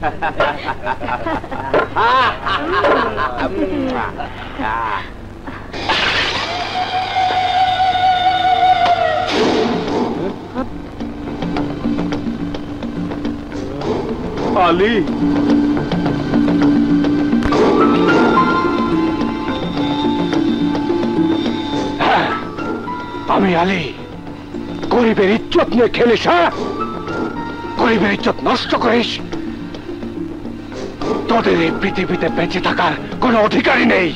আলী আমি আলী গরিবের ইজ্জত নিয়ে খেলিস, হ্যাঁ? গরিবের ইজ্জত নষ্ট করিস? তোদের এই পৃথিবীতে বেঁচে থাকার কোনো অধিকারই নেই।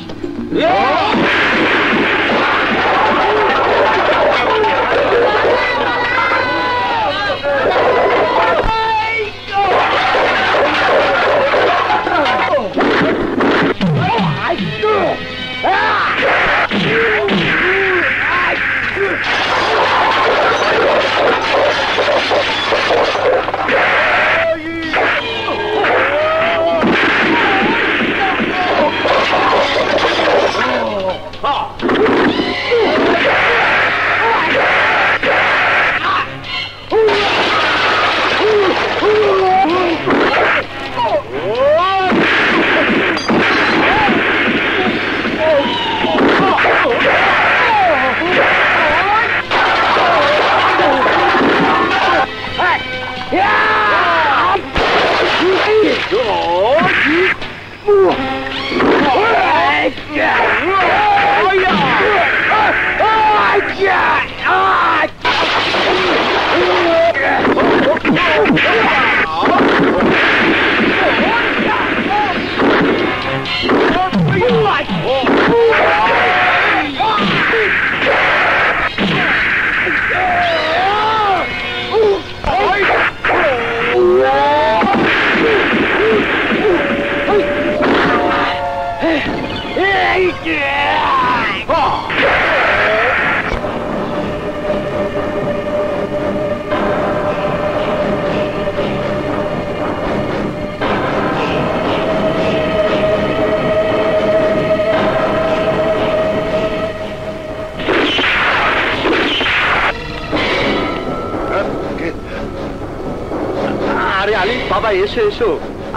বাবা এসো এসো,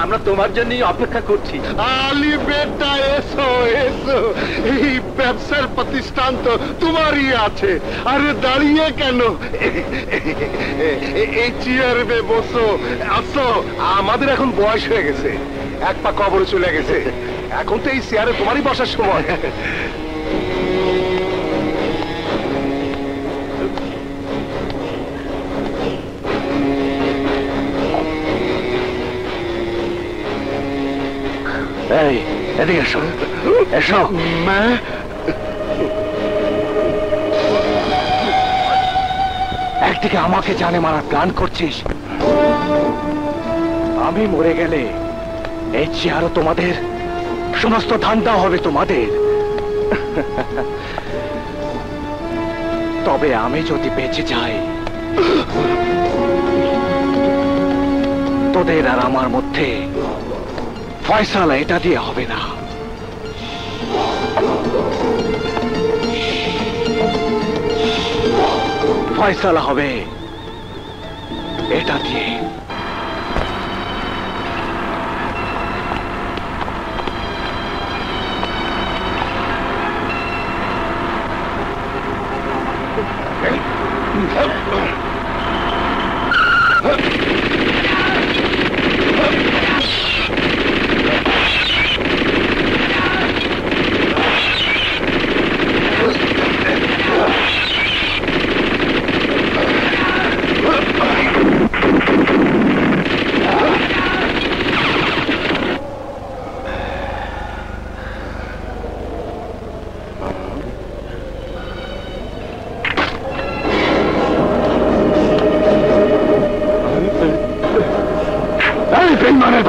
আমরা তোমার জন্যই অপেক্ষা করছি। আলী বেটা এসো এসো, এই ব্যবসার প্রতিষ্ঠান তো তোমারই আছে। আরে দাঁড়িয়ে কেন, এই চেয়ারে বসো, আসো। আমাদের এখন বয়স হয়ে গেছে, এক পা কবরে চলে গেছে, এখন তো এই চেয়ারে তোমারই বসার সময়। এই এদিকে এসো, এসো। একদিকে আমাকে জানে মারার প্ল্যান করছিস, আমি মরে গেলে এই চেয়ারও তোমাদের, সমস্ত ধান্দা হবে তোমাদের। তবে আমি যদি বেঁচে যাই, তোদের আর আমার মধ্যে ফয়সালা এটা দিয়ে হবে না। ফয়সালা হবে এটা দিয়ে।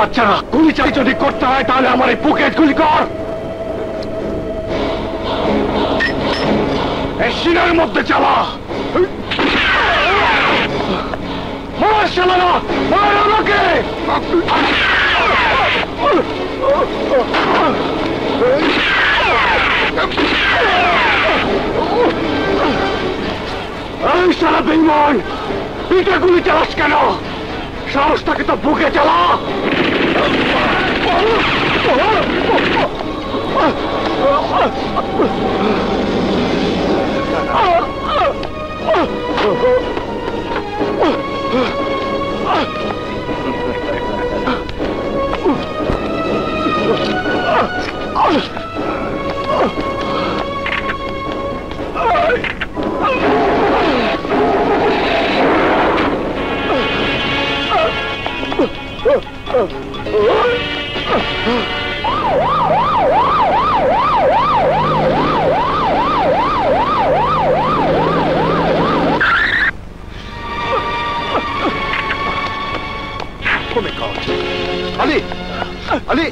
বাচ্চারা, গুলি চাই যদি করতে হয় তাহলে আমার এই বুকে গুলি কর। এই সিনার মধ্যে চালা, মার শালারা, মার আমাকে। এই শালা বেঈমান, পিঠে গুলি চালাস কেন? সাহস থাকে তো বুকে চালা। Oh my God! Ali! Ali!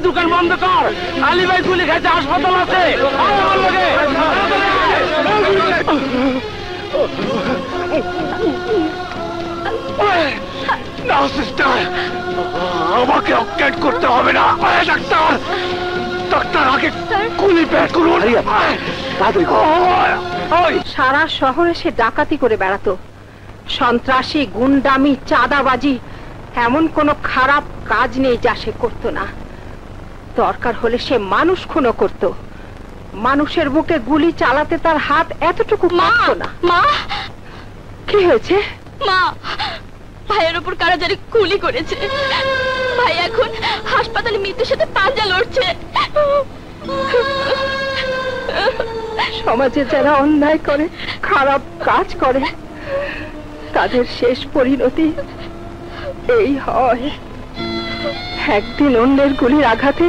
দোকান বন্ধ কর। আলী ভাই গুলি খাইতে হাসপাতাল আছে। না সিস্টার, আমাকে অজ্ঞান করতে হবে না। ডাক্তার, ডাক্তার আগে গুলি বের করুন। সারা শহরে সে ডাকাতি করে বেড়াতো। সন্ত্রাসী, গুন্ডামি, চাঁদাবাজি, এমন কোনো খারাপ কাজ নেই যা সে করতো না। দরকার হলে সে মানুষ খুনও করত। মানুষের বুকে গুলি চালাতে তার হাত এতটুকু কাঁপতো না। মা, কি হয়েছে? মা, ভাইয়ের উপর কারা জানি গুলি করেছে। ভাই এখন হাসপাতালে মৃত্যুর সাথে পাঞ্জা লড়ছে। সমাজে যারা অন্যায় করে, খারাপ কাজ করে, তাদের শেষ পরিণতি এই হয়। একদিন অন্যের গুলির আঘাতে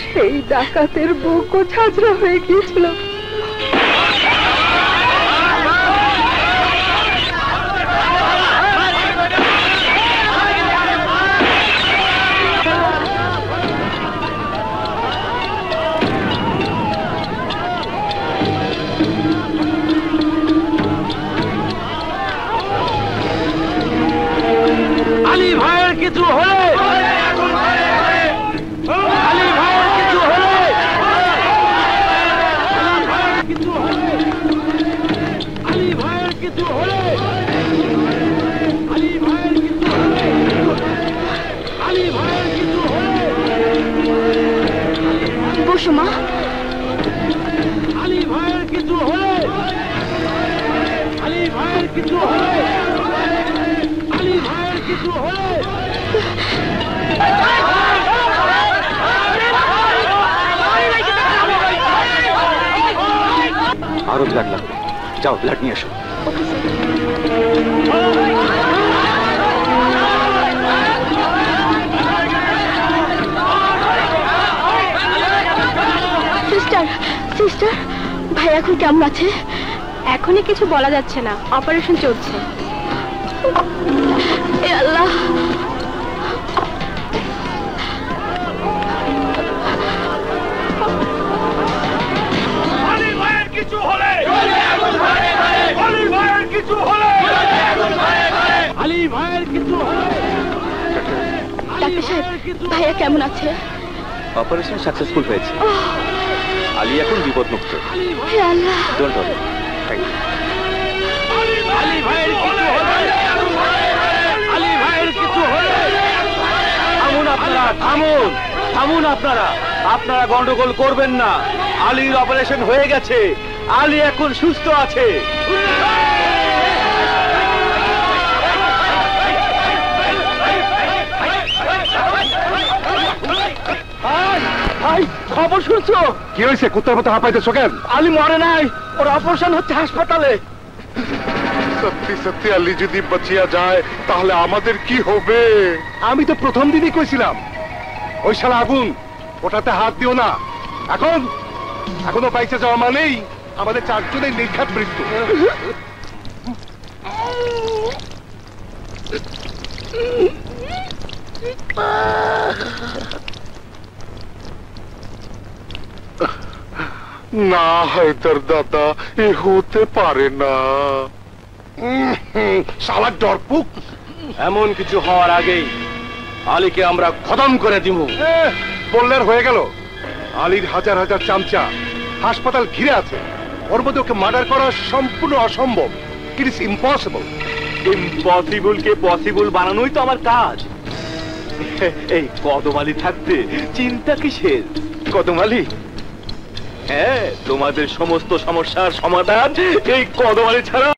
সেই ডাকাতের বুকও ঝাঁঝরা হয়ে গিয়েছিল। আলী ভাইয়ের কিছু হলে, আলী ভাইয়ের কিছু হলে, আলী ভাইয়ের কিছু হলে, আলী ভাইয়ের কিছু হলে, আলী ভাইয়ের কিছু হলে, বসো মা। আলী ভাইয়ের কিছু হলে, আলী ভাইয়ের কিছু হলে, আলী ভাইয়ের কিছু হলে, আরো ব্লাড লাগবে, যাও ব্লাড নিয়ে এসো। সিস্টার, সিস্টার, ভাই এখন কেমন আছে? এখনই কিছু বলা যাচ্ছে না, অপারেশন চলছে। এ আল্লাহ, আলী ভাইয়ের কিছু হলে, আলী ভাইয়ের কিছু হলে, আলী ভাইয়ের কিছু হলে। ডাক্তার সাহেব, ভাইয়া কেমন আছে? অপারেশন সাকসেসফুল হয়েছে। আলী এখন বিপদমুক্ত। হে Allah, don't worry. Thank you. Ali ভাইয়ের কিছু হলে, আলী ভাইয়ের কিছু হলে। থামুন আপনারা, থামুন, থামুন আপনারা। আপনারা গন্ডগোল করবেন না। আলীর অপারেশন হয়ে গেছে। আলী এখন সুস্থ আছে। ভাই, খবর শুনছো? কি হয়েছে? কুত্তার মতো হাঁপাইতেছো কেন? আলী মরে নাই, ওর অপারেশন হচ্ছে হাসপাতালে। সত্যি সত্যি আলী যদি বাঁচিয়া যায় তাহলে আমাদের কি হবে? আমি তো প্রথম দিনই কইছিলাম ওই শালা আগুন ওটাতে হাত দিও না। এখনো পাইছে যাওয়া মানেই আমাদের চারজনের নির্ঘাত মৃত্যু। না হায়দার দাদা, এ হতে পারে না। শালা ডরপুক। এমন কিছু হওয়ার আগেই আলীকে আমরা খতম করে দিব। বললে আর হয়ে গেল? আলীর হাজার হাজার চামচা হাসপাতাল ঘিরে আছে, ওর মধ্যে ওকে মার্ডার করা সম্পূর্ণ অসম্ভব। It is impossible. ইম্পসিবল কে পসিবল বানানোই তো আমার কাজ। এই কদম আলী থাকতে চিন্তা কিসের? কদম আলী, হ্যাঁ, তোমাদের সমস্ত সমস্যার সমাধান এই কদম আলী ছাড়া